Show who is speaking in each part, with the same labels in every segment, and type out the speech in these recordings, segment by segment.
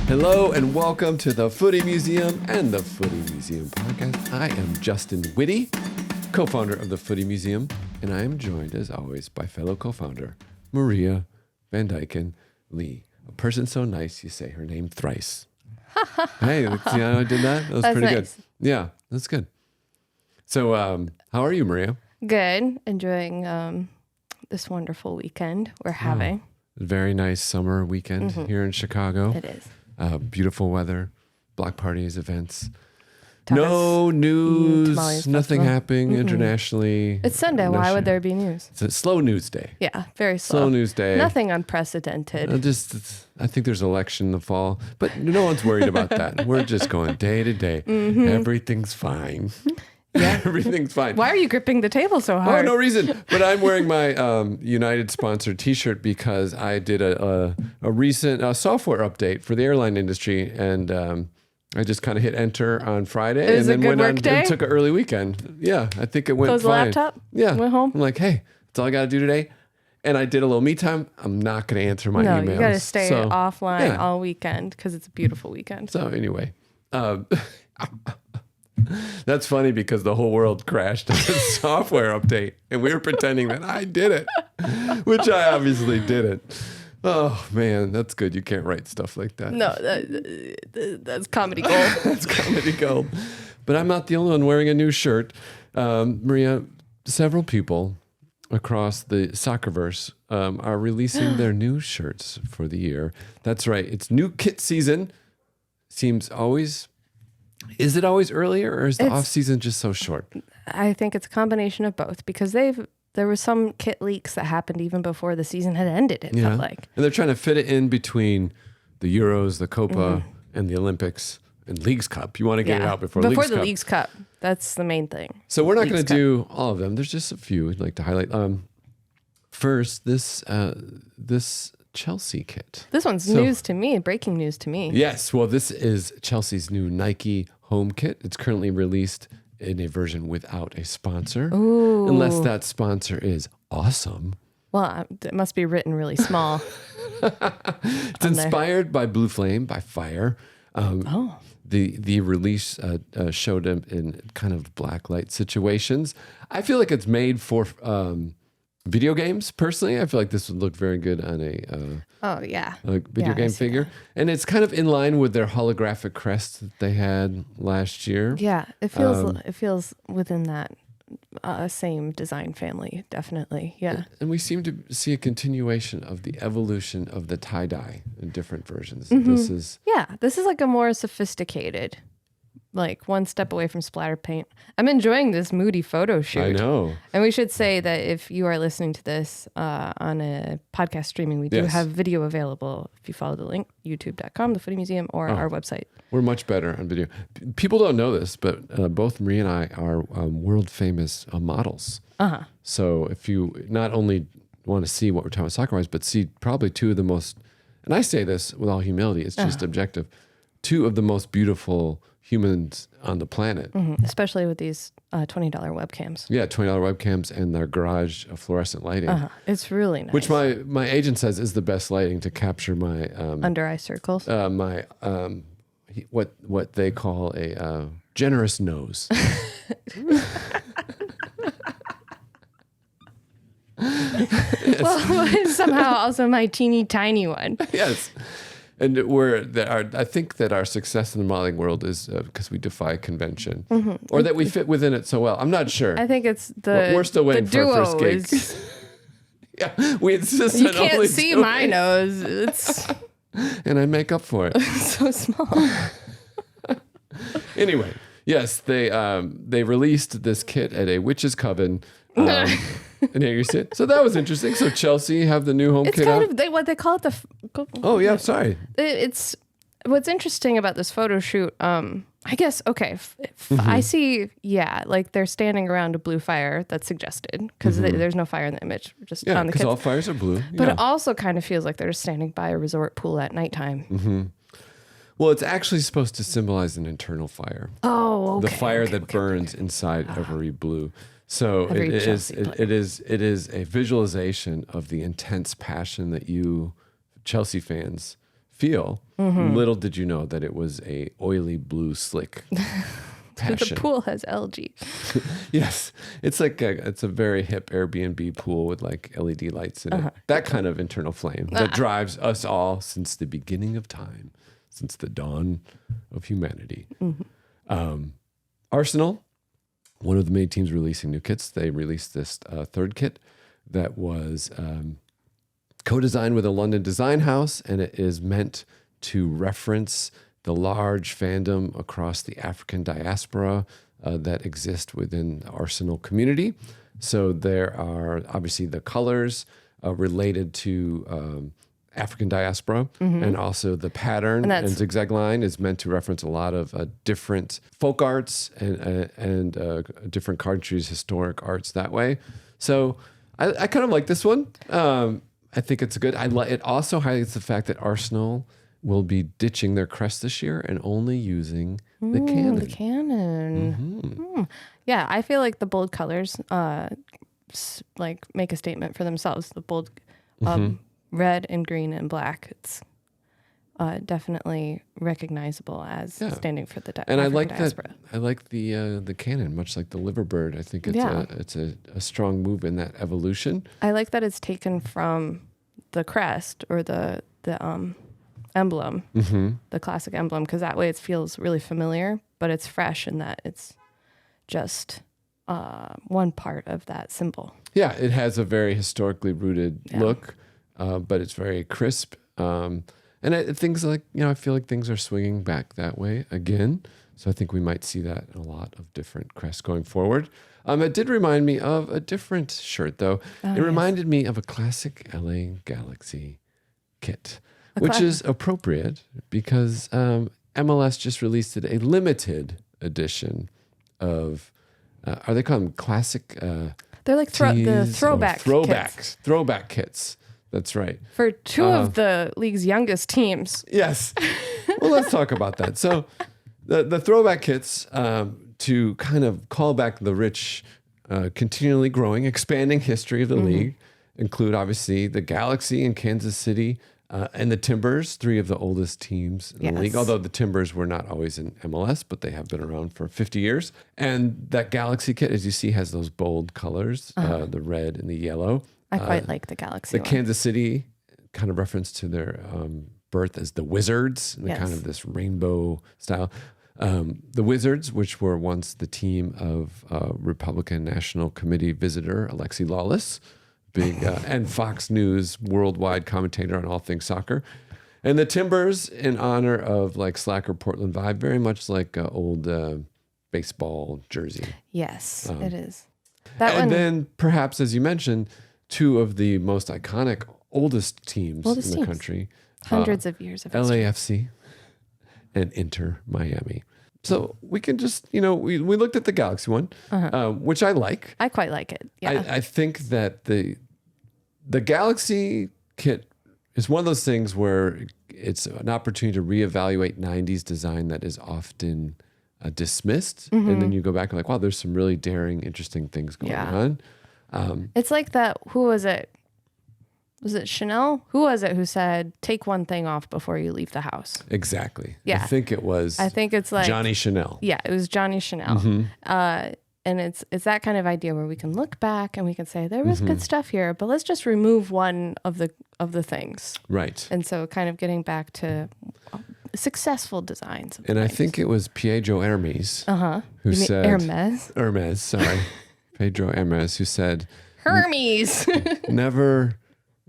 Speaker 1: Hello and welcome to the Footy Museum and the Footy Museum Podcast. I am Justin Whitty, co-founder of the Footy Museum, and I am joined, as always, by fellow co-founder Maria Van Dyken Lee, a person so nice you say her name thrice. Hey, see how I did that? That was pretty
Speaker 2: nice.
Speaker 1: good. Yeah, that's good. So, how are you, Maria?
Speaker 2: Good. Enjoying this wonderful weekend we're having.
Speaker 1: Very nice summer weekend here in Chicago.
Speaker 2: It is.
Speaker 1: Beautiful weather, block parties, events.
Speaker 2: Tacos,
Speaker 1: No news,
Speaker 2: tamales
Speaker 1: nothing
Speaker 2: festival.
Speaker 1: happening internationally.
Speaker 2: It's Sunday.
Speaker 1: No
Speaker 2: Why
Speaker 1: shit.
Speaker 2: would there be news?
Speaker 1: It's a slow news day.
Speaker 2: Yeah, very slow.
Speaker 1: Slow news day.
Speaker 2: Nothing unprecedented.
Speaker 1: I think there's an election in the fall, but no one's worried about that. We're just going day to day. Everything's fine.
Speaker 2: Yeah.
Speaker 1: Everything's fine.
Speaker 2: Why are you gripping the table so
Speaker 1: Oh,
Speaker 2: hard?
Speaker 1: no reason. But I'm wearing my United sponsored T-shirt because I did a recent software update for the airline industry, and I just kind of hit enter on Friday,
Speaker 2: It was
Speaker 1: and then
Speaker 2: a good
Speaker 1: went
Speaker 2: work
Speaker 1: on
Speaker 2: day?
Speaker 1: and took an early weekend. Yeah, I think it went
Speaker 2: Close the
Speaker 1: fine.
Speaker 2: laptop?
Speaker 1: Yeah,
Speaker 2: Went home?
Speaker 1: I'm like, hey, that's all I got to do today. And I did a little me time. I'm not going to answer my
Speaker 2: No,
Speaker 1: emails.
Speaker 2: you got to stay
Speaker 1: So,
Speaker 2: offline
Speaker 1: yeah.
Speaker 2: all weekend because it's a beautiful weekend.
Speaker 1: So anyway, that's funny because the whole world crashed on the software update, and we were pretending that I did it, which I obviously didn't. Oh man, that's good. You can't write stuff like that.
Speaker 2: No, that's comedy gold.
Speaker 1: That's comedy gold. But I'm not the only one wearing a new shirt. Maria, several people across the soccerverse are releasing their new shirts for the year. That's right. It's new kit season. Is it always earlier, or is the off season just so short?
Speaker 2: I think it's a combination of both because there were some kit leaks that happened even before the season had ended, it felt like.
Speaker 1: And they're trying to fit it in between the Euros, the Copa, and the Olympics and Leagues Cup. You want to get it out before Leagues
Speaker 2: the
Speaker 1: Cup.
Speaker 2: Leagues Cup. That's the main thing.
Speaker 1: So we're not going
Speaker 2: Leagues
Speaker 1: to do all of them. There's just a few we'd like to highlight. First, this Chelsea kit.
Speaker 2: This one's news to me, breaking news to me.
Speaker 1: Yes, well, this is Chelsea's new Nike home kit. It's currently released in a version without a sponsor.
Speaker 2: Ooh.
Speaker 1: Unless that sponsor is awesome.
Speaker 2: Well, it must be written really small.
Speaker 1: It's inspired by Blue Flame, by Fire. The release showed them in kind of black light situations. I feel like it's made for video games. Personally, I feel like this would look very good on a video game figure. And it's kind of in line with their holographic crest that they had last year.
Speaker 2: Yeah, it feels within that same design family, definitely. Yeah.
Speaker 1: And we seem to see a continuation of the evolution of the tie-dye in different versions.
Speaker 2: This is like a more sophisticated, like one step away from splatter paint. I'm enjoying this moody photo shoot.
Speaker 1: I know.
Speaker 2: And we should say that if you are listening to this on a podcast streaming, we do have video available. If you follow the link, youtube.com, the Footy Museum, or our website.
Speaker 1: We're much better on video. People don't know this, but both Marie and I are world famous models.
Speaker 2: Uh-huh.
Speaker 1: So if you not only want to see what we're talking about soccer-wise, but see probably two of the most, and I say this with all humility, it's just objective, two of the most beautiful humans on the planet.
Speaker 2: Especially with these $20 webcams.
Speaker 1: Yeah, $20 webcams and their garage fluorescent lighting.
Speaker 2: It's really nice.
Speaker 1: Which my agent says is the best lighting to capture my
Speaker 2: under eye circles.
Speaker 1: what they call a generous nose.
Speaker 2: Well, somehow also my teeny tiny one.
Speaker 1: Yes. And I think that our success in the modeling world is because we defy convention, or that we fit within it so well. I'm not sure.
Speaker 2: I think it's
Speaker 1: We're still waiting
Speaker 2: the
Speaker 1: for our first
Speaker 2: duo
Speaker 1: gig.
Speaker 2: is-
Speaker 1: Yeah, we insist.
Speaker 2: You
Speaker 1: on
Speaker 2: can't
Speaker 1: only
Speaker 2: see
Speaker 1: doing
Speaker 2: my
Speaker 1: it,
Speaker 2: nose. It's
Speaker 1: and I make up for it.
Speaker 2: so small.
Speaker 1: Anyway, yes, they released this kit at a witch's coven. And here you sit. So that was interesting. So Chelsea have the new home
Speaker 2: It's
Speaker 1: kit
Speaker 2: kind
Speaker 1: out.
Speaker 2: of what they call it.
Speaker 1: Oh yeah, sorry.
Speaker 2: It's what's interesting about this photo shoot. I guess I see. Yeah, like they're standing around a blue fire that's suggested because there's no fire in the image, just
Speaker 1: Yeah,
Speaker 2: on the
Speaker 1: because
Speaker 2: kids.
Speaker 1: all fires are blue.
Speaker 2: But
Speaker 1: yeah.
Speaker 2: it also kind of feels like they're just standing by a resort pool at nighttime.
Speaker 1: Well, it's actually supposed to symbolize an internal fire.
Speaker 2: Oh, okay.
Speaker 1: The fire that burns inside every blue. So
Speaker 2: Every
Speaker 1: it is
Speaker 2: Chelsea player.
Speaker 1: it is a visualization of the intense passion that you Chelsea fans feel. Little did you know that it was a oily blue slick passion.
Speaker 2: The pool has algae.
Speaker 1: Yes. It's like it's a very hip Airbnb pool with like LED lights in it. That kind of internal flame that drives us all since the beginning of time, since the dawn of humanity. Arsenal, one of the main teams releasing new kits. They released this third kit that was co-designed with a London design house, and it is meant to reference the large fandom across the African diaspora that exist within the Arsenal community. So there are obviously the colors related to African diaspora, and also the pattern and zigzag line is meant to reference a lot of different folk arts and different countries' historic arts that way. So I kind of like this one. I think it's good. It also highlights the fact that Arsenal will be ditching their crest this year and only using the cannon.
Speaker 2: The cannon. Yeah, I feel like the bold colors like make a statement for themselves. The bold red and green and black. It's definitely recognizable as standing for the
Speaker 1: and
Speaker 2: African
Speaker 1: I like
Speaker 2: diaspora.
Speaker 1: that. I like the cannon, much like the liverbird. I think it's a strong move in that evolution.
Speaker 2: I like that it's taken from the crest or the emblem, the classic emblem, because that way it feels really familiar, but it's fresh in that it's just one part of that symbol.
Speaker 1: Yeah, it has a very historically rooted look, but it's very crisp. And things like, I feel like things are swinging back that way again. So I think we might see that in a lot of different crests going forward. It did remind me of a different shirt, though. It reminded me of a classic LA Galaxy kit, which is appropriate because MLS just released a limited edition of, are they called them classic
Speaker 2: They're like the throwbacks.
Speaker 1: Kits. Throwback kits. That's right.
Speaker 2: For two of the league's youngest teams.
Speaker 1: Yes. Well, let's talk about that. So the throwback kits, to kind of call back the rich, continually growing, expanding history of the league, include obviously the Galaxy in Kansas City and the Timbers, three of the oldest teams in the league, although the Timbers were not always in MLS, but they have been around for 50 years. And that Galaxy kit, as you see, has those bold colors, the red and the yellow.
Speaker 2: I quite like the Galaxy
Speaker 1: one. Kansas City kind of reference to their birth as the Wizards, and kind of this rainbow style. The Wizards, which were once the team of Republican National Committee visitor Alexi Lawless, big and Fox News worldwide commentator on all things soccer, and the Timbers in honor of like slacker Portland vibe, very much like old baseball jersey.
Speaker 2: Yes, it is.
Speaker 1: Then perhaps, as you mentioned, two of the most iconic, oldest teams in the country,
Speaker 2: hundreds of years of history.
Speaker 1: LAFC and Inter Miami. So we can just, we looked at the Galaxy one, which I like.
Speaker 2: I quite like it. Yeah.
Speaker 1: I think that the Galaxy kit is one of those things where it's an opportunity to reevaluate 90s design that is often dismissed. And then you go back and like, wow, there's some really daring, interesting things going on.
Speaker 2: It's like that. Who was it? Was it Chanel? Who was it who said, take one thing off before you leave the house?
Speaker 1: Exactly.
Speaker 2: Yeah.
Speaker 1: I think it's like Johnny Chanel.
Speaker 2: Yeah, it was Johnny Chanel. And it's that kind of idea where we can look back and we can say there was good stuff here, but let's just remove one of the things.
Speaker 1: Right.
Speaker 2: And so kind of getting back to successful designs.
Speaker 1: And I think it was Pedro Hermes who said Hermes, sorry. Pedro Hermes who said
Speaker 2: Hermes.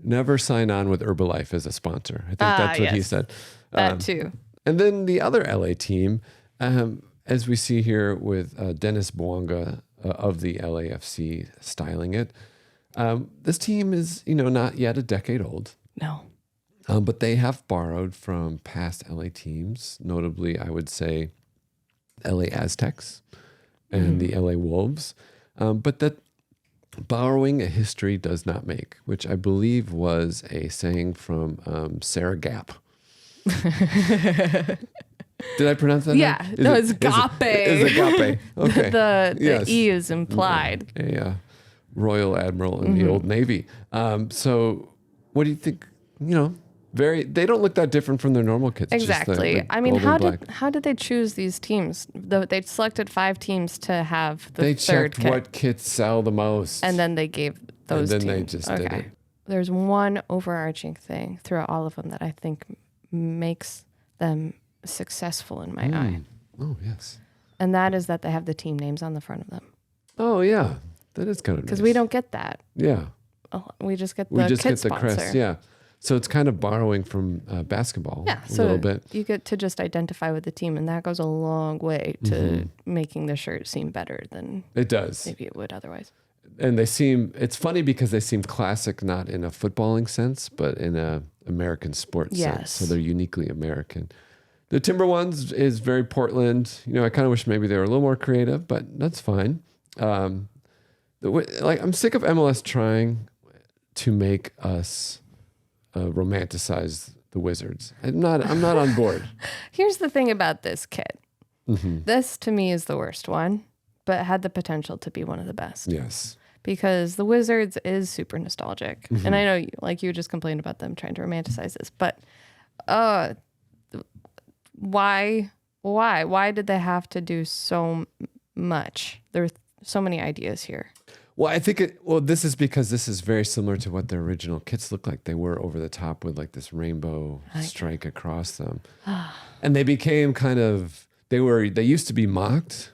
Speaker 1: Never sign on with Herbalife as a sponsor. I think that's what he said.
Speaker 2: That too.
Speaker 1: And then the other LA team, as we see here with Dennis Bouanga of the LAFC styling it, this team is, not yet a decade old.
Speaker 2: No.
Speaker 1: But they have borrowed from past LA teams, notably, I would say, LA Aztecs and the LA Wolves. But that borrowing a history does not make, which I believe was a saying from Sarah Gap. Did I pronounce that?
Speaker 2: Yeah, it's Gape.
Speaker 1: Is it Gape? Okay.
Speaker 2: The E is implied.
Speaker 1: A royal admiral in the old Navy. So what do you think, They don't look that different from their normal kits.
Speaker 2: Exactly.
Speaker 1: Just the
Speaker 2: I mean,
Speaker 1: gold and black.
Speaker 2: how did they choose these teams? They selected 5 teams to have the
Speaker 1: They
Speaker 2: third
Speaker 1: checked
Speaker 2: kit.
Speaker 1: what kits sell the most.
Speaker 2: And then they gave those
Speaker 1: And then
Speaker 2: teams.
Speaker 1: they just did it.
Speaker 2: There's one overarching thing throughout all of them that I think makes them successful in my eye.
Speaker 1: Oh, yes.
Speaker 2: And that is that they have the team names on the front of them.
Speaker 1: Oh, yeah. That is kind of nice.
Speaker 2: Because we don't get that.
Speaker 1: Yeah.
Speaker 2: We just get the kit sponsor.
Speaker 1: crest, yeah. So it's kind of borrowing from basketball a little bit.
Speaker 2: You get to just identify with the team, and that goes a long way to making the shirt seem better than
Speaker 1: it does.
Speaker 2: Maybe it would otherwise.
Speaker 1: And it's funny because they seem classic, not in a footballing sense, but in a American sports sense. So they're uniquely American. The Timber ones is very Portland. I kind of wish maybe they were a little more creative, but that's fine. I'm sick of MLS trying to make us romanticize the Wizards. I'm not on board.
Speaker 2: Here's the thing about this kit. This to me is the worst one, but it had the potential to be one of the best.
Speaker 1: Yes.
Speaker 2: Because the Wizards is super nostalgic. And I know you just complained about them trying to romanticize this, but why did they have to do so much? There are so many ideas here.
Speaker 1: Well, I think this is because this is very similar to what their original kits looked like. They were over the top with like this rainbow strike across them. And they became they used to be mocked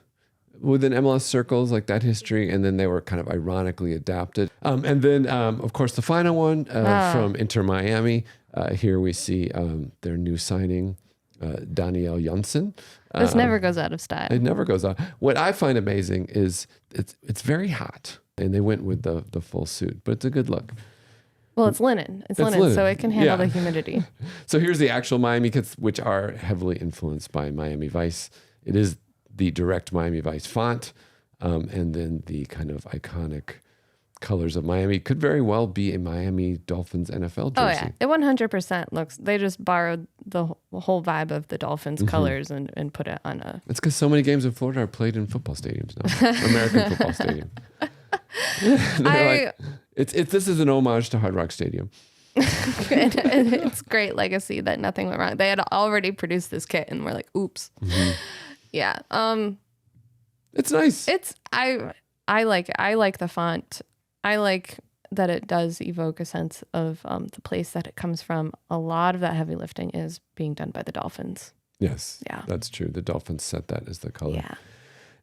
Speaker 1: within MLS circles, like that history, and then they were kind of ironically adapted. And then, of course, the final one from Inter Miami. Here we see their new signing, Daniel Janssen.
Speaker 2: This never goes out of style.
Speaker 1: It never goes out. What I find amazing is it's very hot, and they went with the full suit, but it's a good look.
Speaker 2: Well, it's linen. It's linen, so it can handle the humidity.
Speaker 1: So here's the actual Miami kits, which are heavily influenced by Miami Vice. It is the direct Miami Vice font, and then the kind of iconic colors of Miami. Could very well be a Miami Dolphins NFL jersey.
Speaker 2: Oh yeah, it 100% looks. They just borrowed the whole vibe of the Dolphins colors and put it on a.
Speaker 1: It's because so many games in Florida are played in football stadiums now, American football stadium. This is an homage to Hard Rock Stadium.
Speaker 2: It's great legacy that nothing went wrong. They had already produced this kit, and we're like, oops. Yeah.
Speaker 1: It's nice.
Speaker 2: I like the font. I like that it does evoke a sense of the place that it comes from. A lot of that heavy lifting is being done by the Dolphins.
Speaker 1: Yes.
Speaker 2: Yeah.
Speaker 1: That's true. The Dolphins set that as the color.
Speaker 2: Yeah.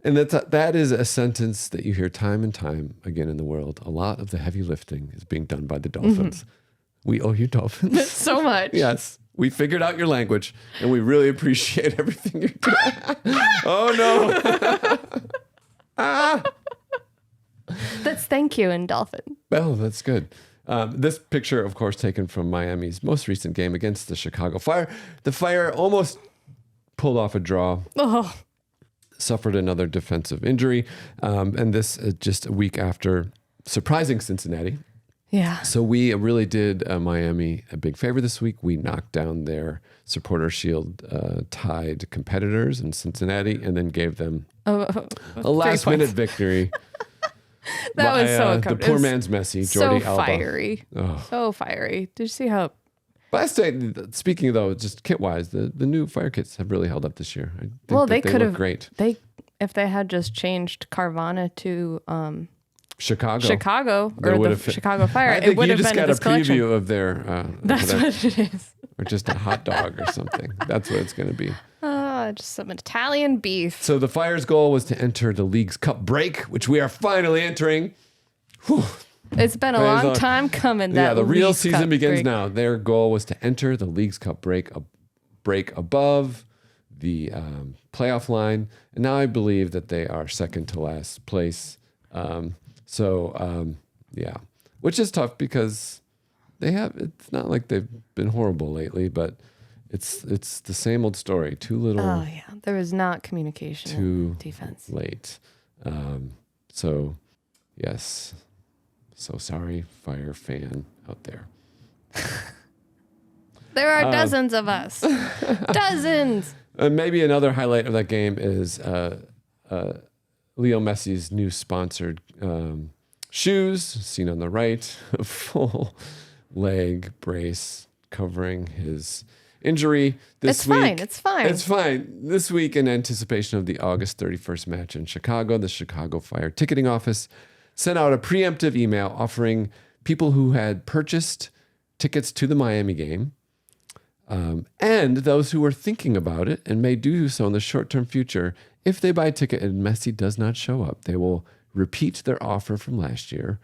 Speaker 1: And that is a sentence that you hear time and time again in the world. A lot of the heavy lifting is being done by the Dolphins. We owe you, Dolphins.
Speaker 2: So much.
Speaker 1: Yes. We figured out your language, and we really appreciate everything you're doing. Oh, no.
Speaker 2: That's thank you in Dolphin.
Speaker 1: Oh, that's good. This picture, of course, taken from Miami's most recent game against the Chicago Fire. The Fire almost pulled off a draw.
Speaker 2: Oh.
Speaker 1: Suffered another defensive injury. And this just a week after surprising Cincinnati.
Speaker 2: Yeah.
Speaker 1: So we really did Miami a big favor this week. We knocked down their Supporter Shield tied competitors in Cincinnati and then gave them a last-minute victory.
Speaker 2: That was so
Speaker 1: the poor man's Messi, Jordi Alba.
Speaker 2: So fiery.
Speaker 1: Oh.
Speaker 2: So fiery. Did you see how...
Speaker 1: But I say, speaking though, just kit-wise, the new fire kits have really held up this year. I think
Speaker 2: they could have...
Speaker 1: Great.
Speaker 2: If they had just changed Carvana to...
Speaker 1: Chicago,
Speaker 2: or the Chicago Fire.
Speaker 1: I think
Speaker 2: it would
Speaker 1: you
Speaker 2: have
Speaker 1: just
Speaker 2: been
Speaker 1: got a
Speaker 2: collection.
Speaker 1: preview of their.
Speaker 2: That's what it is.
Speaker 1: Or just a hot dog or something. That's what it's going to be.
Speaker 2: Just some Italian beef.
Speaker 1: So the Fire's goal was to enter the League's Cup break, which we are finally entering. Whew.
Speaker 2: It's been a long time coming.
Speaker 1: The real
Speaker 2: League's
Speaker 1: season
Speaker 2: Cup
Speaker 1: begins
Speaker 2: break.
Speaker 1: now. Their goal was to enter the League's Cup break above the playoff line, and now I believe that they are second to last place. Which is tough because it's not like they've been horrible lately, but it's the same old story. Too little.
Speaker 2: Oh yeah, there was not communication.
Speaker 1: Too
Speaker 2: defense.
Speaker 1: Late. Yes. So sorry, Fire fan out there.
Speaker 2: There are dozens of us. Dozens.
Speaker 1: Maybe another highlight of that game is Leo Messi's new sponsored shoes, seen on the right, full leg brace recovering his injury this week.
Speaker 2: It's fine.
Speaker 1: It's fine. This week, in anticipation of the August 31st match in Chicago, the Chicago Fire ticketing office sent out a preemptive email offering people who had purchased tickets to the Miami game and those who were thinking about it and may do so in the short-term future, if they buy a ticket and Messi does not show up, they will repeat their offer from last year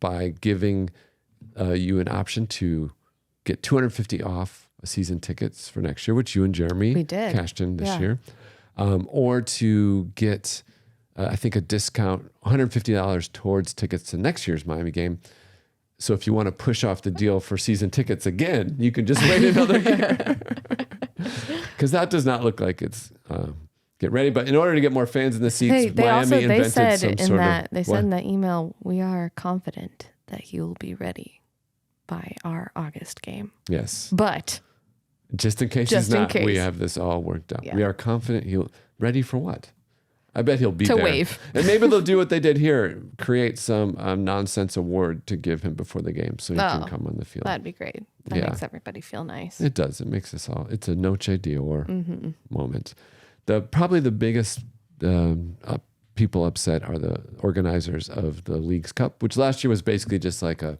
Speaker 1: by giving you an option to get $250 off season tickets for next year, which you and Jeremy cashed in this year, or to get, I think, a discount, $150 towards tickets to next year's Miami game. So if you want to push off the deal for season tickets again, you can just wait another year. Because that does not look like it's get ready. But in order to get more fans in the seats, Miami invented some sort of...
Speaker 2: They said in that email, we are confident that you'll be ready by our August game.
Speaker 1: Yes.
Speaker 2: But...
Speaker 1: just in case he's not, we have this all worked out. Yeah. We are confident he'll... ready for what? I bet he'll be there.
Speaker 2: To wave.
Speaker 1: And maybe they'll do what they did here, create some nonsense award to give him before the game so he can come on the field.
Speaker 2: That'd be great. That makes everybody feel nice.
Speaker 1: It does. It makes us all... it's a Noche d'Or moment. Probably the biggest people upset are the organizers of the League's Cup, which last year was basically just like a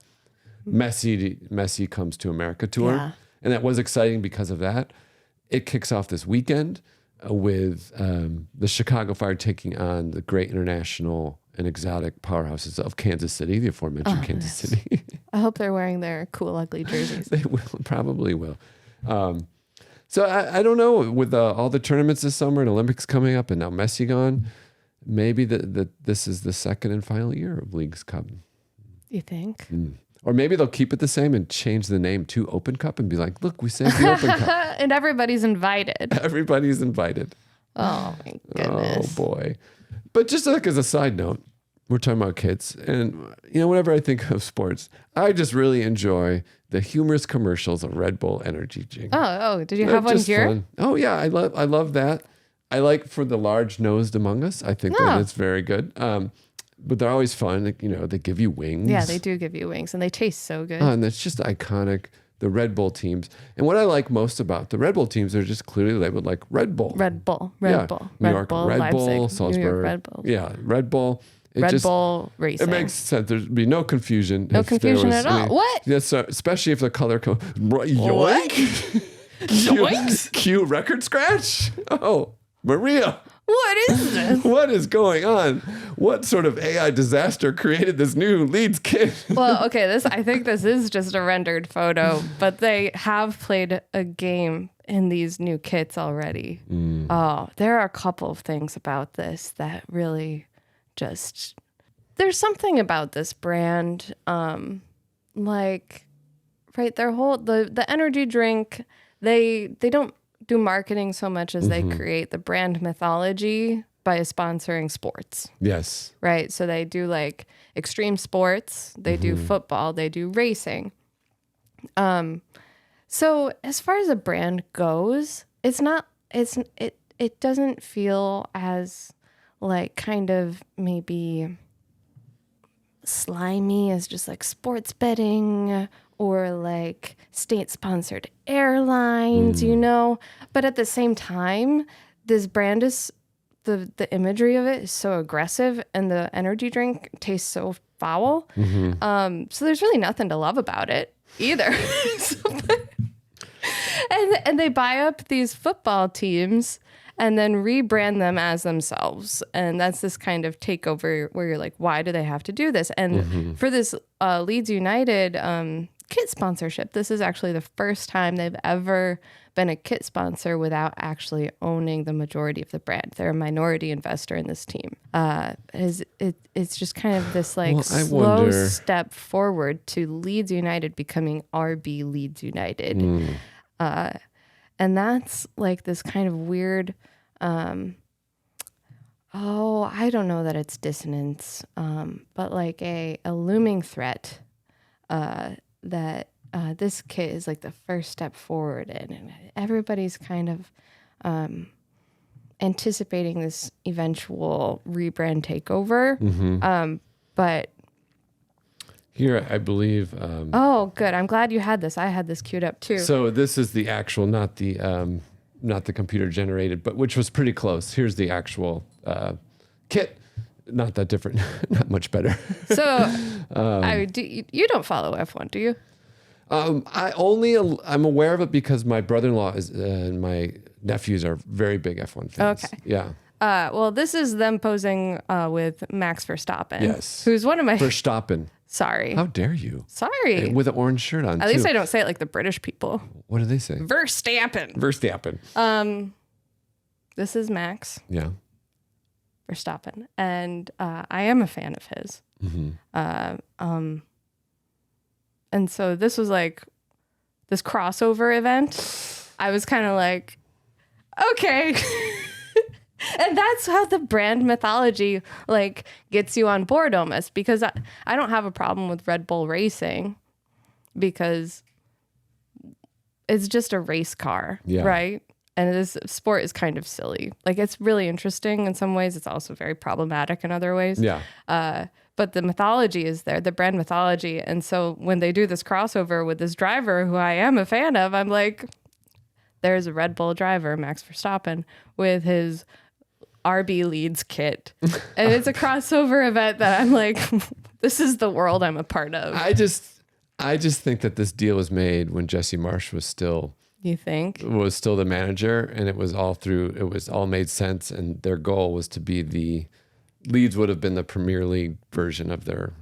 Speaker 1: Messi comes to America tour.
Speaker 2: Yeah.
Speaker 1: And that was exciting because of that. It kicks off this weekend with the Chicago Fire taking on the great international and exotic powerhouses of Kansas City, the aforementioned Kansas City.
Speaker 2: I hope they're wearing their cool, ugly jerseys.
Speaker 1: They will, probably will. So I don't know, with all the tournaments this summer and Olympics coming up and now Messi gone, maybe this is the second and final year of League's Cup.
Speaker 2: You think?
Speaker 1: Or maybe they'll keep it the same and change the name to Open Cup and be like, look, we saved the Open Cup.
Speaker 2: And everybody's invited.
Speaker 1: Everybody's invited.
Speaker 2: Oh, my goodness.
Speaker 1: Oh, boy. But just like as a side note, we're talking about kids. And, whenever I think of sports, I just really enjoy the humorous commercials of Red Bull energy drink.
Speaker 2: Oh, did you have one here?
Speaker 1: Fun. Oh, yeah. I love that. I like for the large-nosed among us. I think that it's very good. But they're always fun. They give you wings.
Speaker 2: Yeah, they do give you wings, and they taste so good.
Speaker 1: And it's just iconic, the Red Bull teams. And what I like most about the Red Bull teams, they're just clearly labeled like Red Bull.
Speaker 2: Red Bull.
Speaker 1: New York, Red Bull, Salzburg.
Speaker 2: New York, Red Bull.
Speaker 1: Yeah, Red Bull.
Speaker 2: Red Bull Racing.
Speaker 1: It makes sense. There'd be no confusion.
Speaker 2: No confusion at all. What?
Speaker 1: Yes, especially if the color comes. Yoink!
Speaker 2: Yoinks?
Speaker 1: Cue record scratch? Oh, Maria.
Speaker 2: What is this?
Speaker 1: What is going on? What sort of AI disaster created this new Leeds kit?
Speaker 2: Well, okay, I think this is just a rendered photo, but they have played a game in these new kits already. Oh, there are a couple of things about this that really just... there's something about this brand, like, right, their whole... the energy drink, they don't do marketing so much as they create the brand mythology by sponsoring sports.
Speaker 1: Yes.
Speaker 2: Right. So they do like extreme sports, they do football, they do racing. So as far as a brand goes, it doesn't feel as like kind of maybe slimy as just like sports betting or like state-sponsored airlines, But at the same time, this brand is, the imagery of it is so aggressive and the energy drink tastes so foul. So there's really nothing to love about it either. And they buy up these football teams and then rebrand them as themselves. And that's this kind of takeover where you're like, why do they have to do this? And for this Leeds United kit sponsorship, this is actually the first time they've ever been a kit sponsor without actually owning the majority of the brand. They're a minority investor in this team. It's just kind of this slow step forward to Leeds United becoming RB Leeds United. And that's like this kind of weird, I don't know that it's dissonance, but like a looming threat that this kit is like the first step forward in, and everybody's kind of anticipating this eventual rebrand takeover. But
Speaker 1: Here, I believe.
Speaker 2: Oh, good. I'm glad you had this. I had this queued up too.
Speaker 1: So this is the actual, not the computer generated, but which was pretty close. Here's the actual kit. Not that different. Not much better.
Speaker 2: So, you don't follow F1, do you?
Speaker 1: I'm aware of it because my brother-in-law and my nephews are very big F1 fans.
Speaker 2: Okay.
Speaker 1: Yeah.
Speaker 2: Well, this is them posing with Max Verstappen.
Speaker 1: Yes.
Speaker 2: Who's one of my...
Speaker 1: Verstappen.
Speaker 2: Sorry.
Speaker 1: How dare you?
Speaker 2: Sorry.
Speaker 1: With an orange shirt on,
Speaker 2: At least I don't say it like the British people.
Speaker 1: What do they say?
Speaker 2: Verstappen. This is Max.
Speaker 1: Yeah.
Speaker 2: Verstappen. And I am a fan of his.
Speaker 1: Mm-hmm.
Speaker 2: And so this was like this crossover event. I was kind of like, okay. And that's how the brand mythology like gets you on board almost, because I don't have a problem with Red Bull racing because it's just a race car, right? And this sport is kind of silly. Like, it's really interesting in some ways. It's also very problematic in other ways.
Speaker 1: Yeah.
Speaker 2: But the mythology is there, the brand mythology. And so when they do this crossover with this driver who I am a fan of, I'm like, there's a Red Bull driver, Max Verstappen, with his RB Leeds kit. And it's a crossover event that I'm like, this is the world I'm a part of.
Speaker 1: I just think that this deal was made when Jesse Marsh was still...
Speaker 2: You think?
Speaker 1: Was still the manager, and it was all made sense, and their goal was to be Leeds would have been the Premier League version of their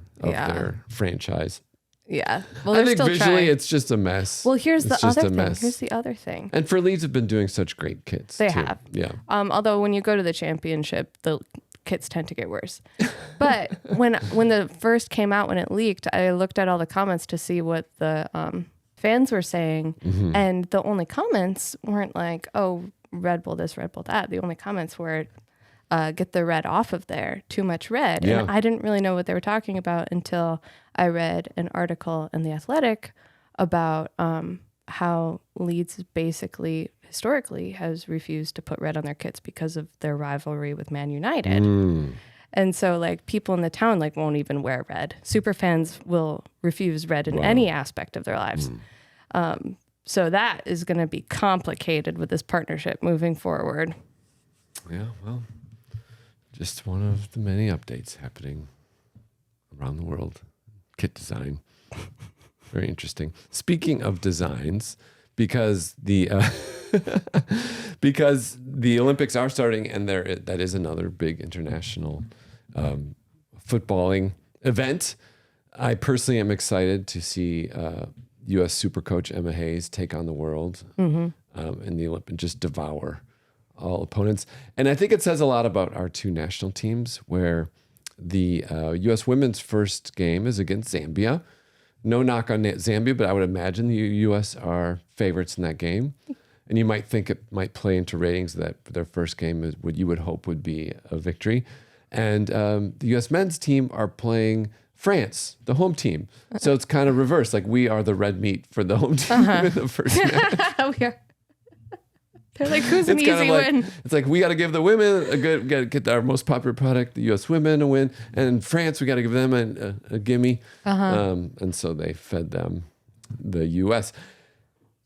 Speaker 1: franchise.
Speaker 2: Yeah. Well,
Speaker 1: I think visually it's just a mess.
Speaker 2: Well, here's the other thing.
Speaker 1: And for Leeds have been doing such great kits.
Speaker 2: They
Speaker 1: too.
Speaker 2: have.
Speaker 1: Yeah.
Speaker 2: Although when you go to the championship, the kits tend to get worse. But when the first came out, when it leaked, I looked at all the comments to see what the fans were saying, and the only comments weren't like, oh, Red Bull this, Red Bull that. The only comments were, get the red off of there, too much red.
Speaker 1: Yeah.
Speaker 2: And I didn't really know what they were talking about until I read an article in The Athletic about how Leeds basically historically has refused to put red on their kits because of their rivalry with Man United. And so like people in the town like won't even wear red. Super fans will refuse red in any aspect of their lives. So that is going to be complicated with this partnership moving forward.
Speaker 1: Yeah, well, just one of the many updates happening around the world. Kit design. Very interesting. Speaking of designs, because the Olympics are starting, and that is another big international footballing event. I personally am excited to see U.S. Super Coach Emma Hayes take on the world in the Olympics, just devour all opponents. And I think it says a lot about our two national teams, where the U.S. women's first game is against Zambia. No knock on Zambia, but I would imagine the U.S. are favorites in that game. And you might think it might play into ratings that their first game is what you would hope would be a victory. And the U.S. men's team are playing France, the home team. So it's kind of reversed. Like, we are the red meat for the home team in the first match.
Speaker 2: We are. They're like, who's an easy win?
Speaker 1: It's like, we got to give the women get our most popular product, the U.S. women, a win. And France, we got to give them a gimme. And so they fed them the U.S.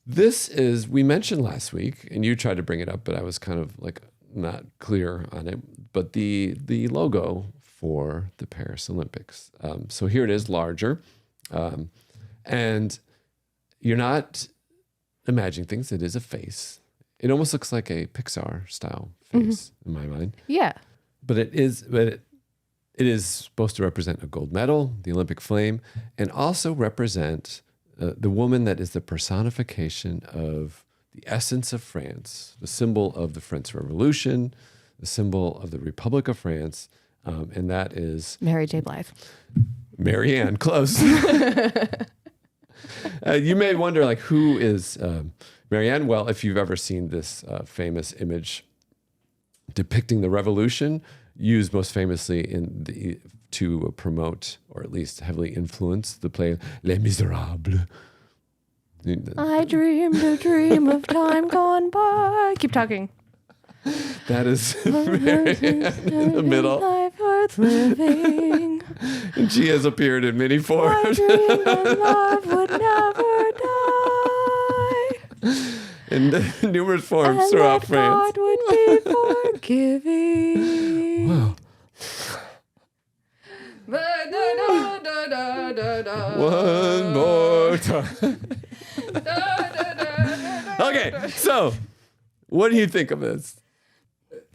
Speaker 1: This is, we mentioned last week, and you tried to bring it up, but I was kind of like not clear on it. But the logo for the Paris Olympics. So here it is, larger. And you're not imagining things. It is a face. It almost looks like a Pixar style face in my mind.
Speaker 2: Yeah.
Speaker 1: But it is supposed to represent a gold medal, the Olympic flame, and also represent the woman that is the personification of the essence of France, the symbol of the French Revolution, the symbol of the Republic of France, and that is
Speaker 2: Mary J. Blige.
Speaker 1: Marianne, close. You may wonder, like, who is Marianne? Well, if you've ever seen this famous image depicting the revolution, used most famously to promote, or at least heavily influence, the play Les Miserables.
Speaker 2: I dreamed a dream of time gone by. Keep talking.
Speaker 1: That is Marianne in the middle.
Speaker 2: Life worth living.
Speaker 1: And she has appeared in many
Speaker 2: I
Speaker 1: forms.
Speaker 2: dreamed that love would never die.
Speaker 1: In numerous forms
Speaker 2: And
Speaker 1: throughout
Speaker 2: that
Speaker 1: France.
Speaker 2: God would be forgiving.
Speaker 1: Wow. One more time. Okay, so what do you think of this?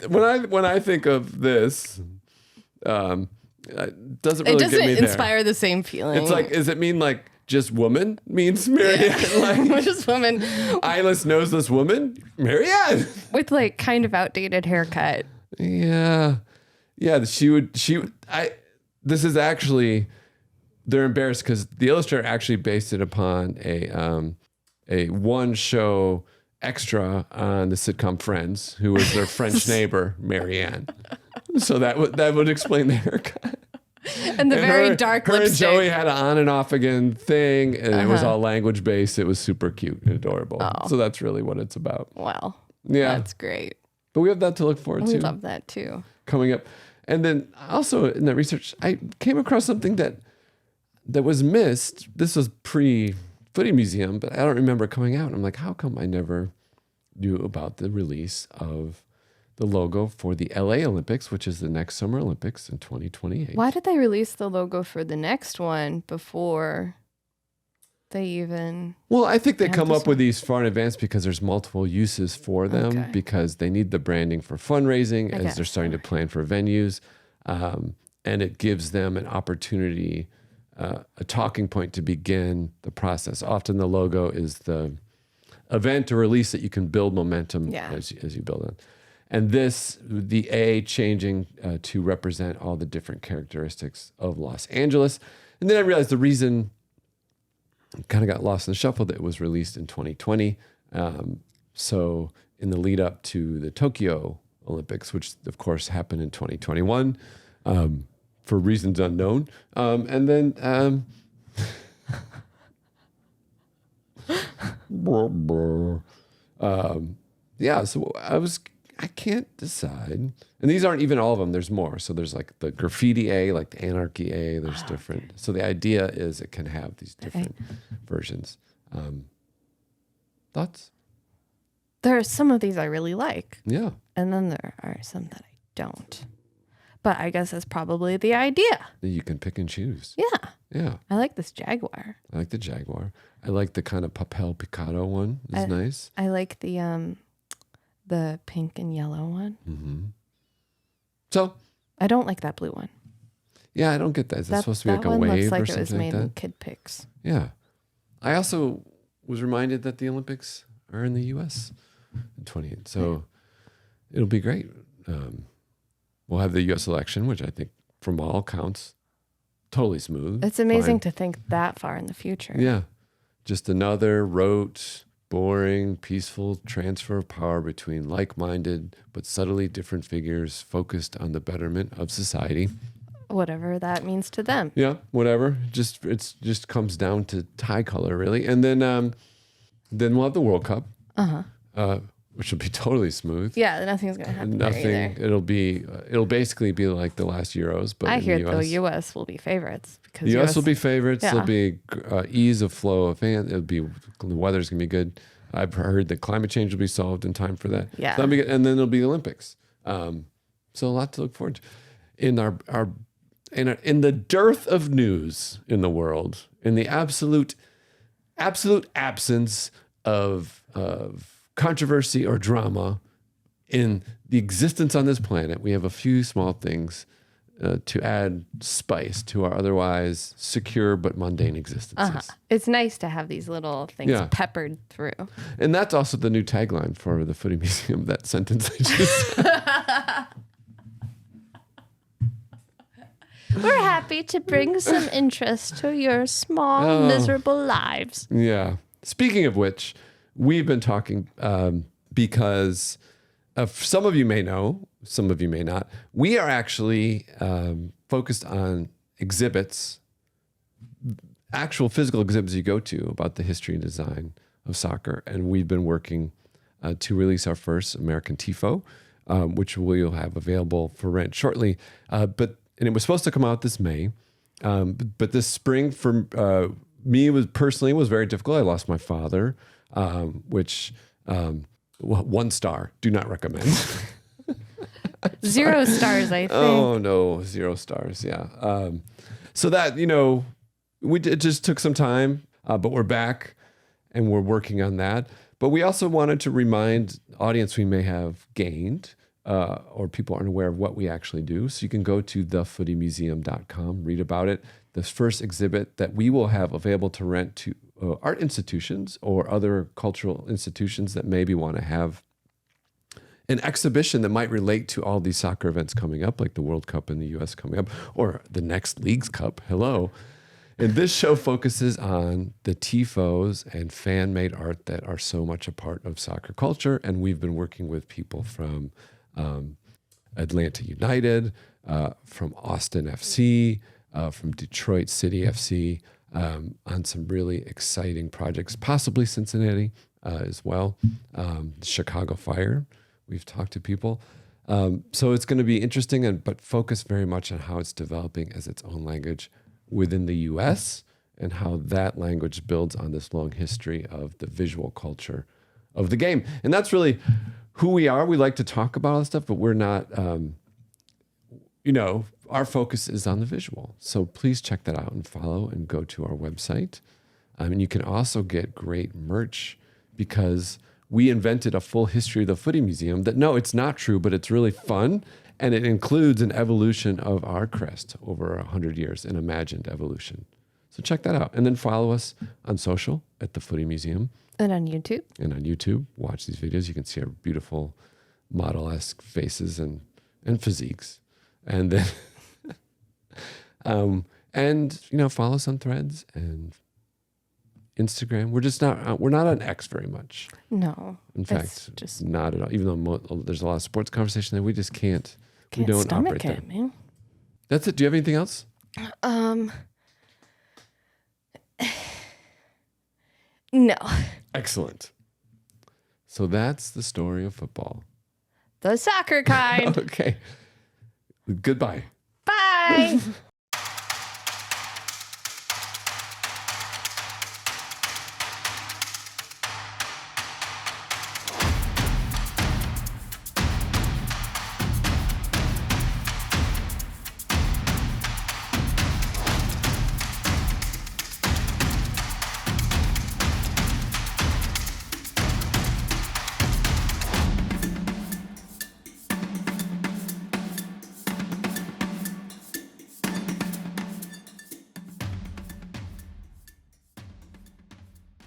Speaker 1: When I think of this, it doesn't really
Speaker 2: It doesn't
Speaker 1: get me there.
Speaker 2: inspire the same feeling.
Speaker 1: It's like, does it mean like just woman means Marianne? Like
Speaker 2: just woman
Speaker 1: eyeless, noseless woman, Marianne.
Speaker 2: with like kind of outdated haircut.
Speaker 1: Yeah. This is actually, they're embarrassed because the illustrator actually based it upon a one show extra on the sitcom Friends, who was their French neighbor, Marianne. So that would explain the haircut.
Speaker 2: And the very dark
Speaker 1: her
Speaker 2: lipstick.
Speaker 1: and Joey had an on and off again thing, and it was all language based. It was super cute and adorable.
Speaker 2: Oh.
Speaker 1: So that's really what it's about.
Speaker 2: Wow.
Speaker 1: Yeah.
Speaker 2: That's great.
Speaker 1: But we have that to look forward
Speaker 2: We
Speaker 1: to
Speaker 2: love that too.
Speaker 1: coming up. And then also in that research, I came across something that was missed. This was pre Footy Museum, but I don't remember it coming out. I'm like, how come I never knew about the release of the logo for the LA Olympics, which is the next Summer Olympics in 2028.
Speaker 2: Why did they release the logo for the next one before they even...
Speaker 1: Well, I think they
Speaker 2: have
Speaker 1: come
Speaker 2: this
Speaker 1: up with these far in advance because there's multiple uses for them,
Speaker 2: Okay.
Speaker 1: because they need the branding for fundraising
Speaker 2: I
Speaker 1: as
Speaker 2: guess
Speaker 1: they're starting to plan for venues. And it gives them an opportunity, a talking point to begin the process. Often the logo is the event or release that you can build momentum as you build it. And this, the A changing to represent all the different characteristics of Los Angeles. And then I realized the reason kind of got lost in the shuffle that it was released in 2020. So in the lead up to the Tokyo Olympics, which of course happened in 2021 for reasons unknown. And then... yeah, so I can't decide. And these aren't even all of them. There's more. So there's like the graffiti A, like the anarchy A. There's different. Okay. So the idea is it can have these different versions. Thoughts?
Speaker 2: There are some of these I really like.
Speaker 1: Yeah.
Speaker 2: And then there are some that I don't. But I guess that's probably the idea.
Speaker 1: You can pick and choose.
Speaker 2: Yeah.
Speaker 1: Yeah.
Speaker 2: I like this Jaguar.
Speaker 1: I like the Jaguar. I like the kind of papel picado one. It's nice.
Speaker 2: I like the pink and yellow one.
Speaker 1: Mm-hmm. So
Speaker 2: I don't like that blue one.
Speaker 1: Yeah, I don't get that. Is that supposed to be like a wave
Speaker 2: looks like
Speaker 1: or something
Speaker 2: it was made
Speaker 1: like
Speaker 2: in
Speaker 1: that?
Speaker 2: Kid Pics.
Speaker 1: Yeah. I also was reminded that the Olympics are in the U.S. in 28. So it'll be great. We'll have the U.S. election, which I think from all accounts, totally smooth.
Speaker 2: It's amazing
Speaker 1: Fine.
Speaker 2: to think that far in the future.
Speaker 1: Yeah. Just another rote, boring, peaceful transfer of power between like-minded but subtly different figures focused on the betterment of society.
Speaker 2: Whatever that means to them.
Speaker 1: Yeah, whatever. It just comes down to tie color, really. And then we'll have the World Cup, which will be totally smooth.
Speaker 2: Yeah, nothing's gonna happen.
Speaker 1: Nothing.
Speaker 2: There either.
Speaker 1: It'll basically be like the last Euros, but
Speaker 2: I
Speaker 1: in
Speaker 2: hear
Speaker 1: the US.
Speaker 2: the U.S. will be favorites because
Speaker 1: The U.S. will be favorites.
Speaker 2: Yeah.
Speaker 1: There'll be ease of flow of fans. The weather's gonna be good. I've heard that climate change will be solved in time for that.
Speaker 2: Yeah.
Speaker 1: So that'll be good. And then there'll be the Olympics. So a lot to look forward to. In the dearth of news in the world, in the absolute absence of controversy or drama in the existence on this planet, we have a few small things to add spice to our otherwise secure but mundane existences.
Speaker 2: It's nice to have these little things peppered through.
Speaker 1: And that's also the new tagline for the Footy Museum, that sentence I just said.
Speaker 2: We're happy to bring some interest to your small, miserable lives.
Speaker 1: Yeah. Speaking of which, we've been talking because some of you may know, some of you may not. We are actually focused on exhibits, actual physical exhibits you go to about the history and design of soccer. And we've been working to release our first American Tifo, which we'll have available for rent shortly. And it was supposed to come out this May. But this spring for me was very difficult. I lost my father, which 1 star. Do not recommend.
Speaker 2: 0 stars, I think.
Speaker 1: Oh no, 0 stars. Yeah. So that it just took some time, but we're back and we're working on that. But we also wanted to remind audience we may have gained. Or people aren't aware of what we actually do. So you can go to thefootymuseum.com, read about it. The first exhibit that we will have available to rent to art institutions or other cultural institutions that maybe want to have an exhibition that might relate to all these soccer events coming up, like the World Cup in the U.S. coming up, or the next Leagues Cup. Hello. And this show focuses on the tifos and fan-made art that are so much a part of soccer culture. And we've been working with people from Atlanta United, from Austin FC, from Detroit City FC, on some really exciting projects, possibly Cincinnati as well. Chicago Fire, we've talked to people. So it's going to be interesting, but focus very much on how it's developing as its own language within the U.S. and how that language builds on this long history of the visual culture of the game. And that's really who we are. We like to talk about all this stuff, but we're not, our focus is on the visual. So please check that out and follow and go to our website. And you can also get great merch because we invented a full history of the Footy Museum that, no, it's not true, but it's really fun. And it includes an evolution of our crest over 100 years, an imagined evolution. So check that out. And then follow us on social at the Footy Museum.
Speaker 2: And on YouTube.
Speaker 1: And on YouTube, watch these videos. You can see our beautiful model-esque faces and physiques. And then, follow us on Threads and Instagram. We're not on X very much.
Speaker 2: No.
Speaker 1: In fact, just not at all. Even though there's a lot of sports conversation there, we just can't. We don't operate that. Man. That's it. Do you have anything else?
Speaker 2: No.
Speaker 1: Excellent. So that's the story of football.
Speaker 2: The soccer kind.
Speaker 1: Okay. Goodbye.
Speaker 2: Bye.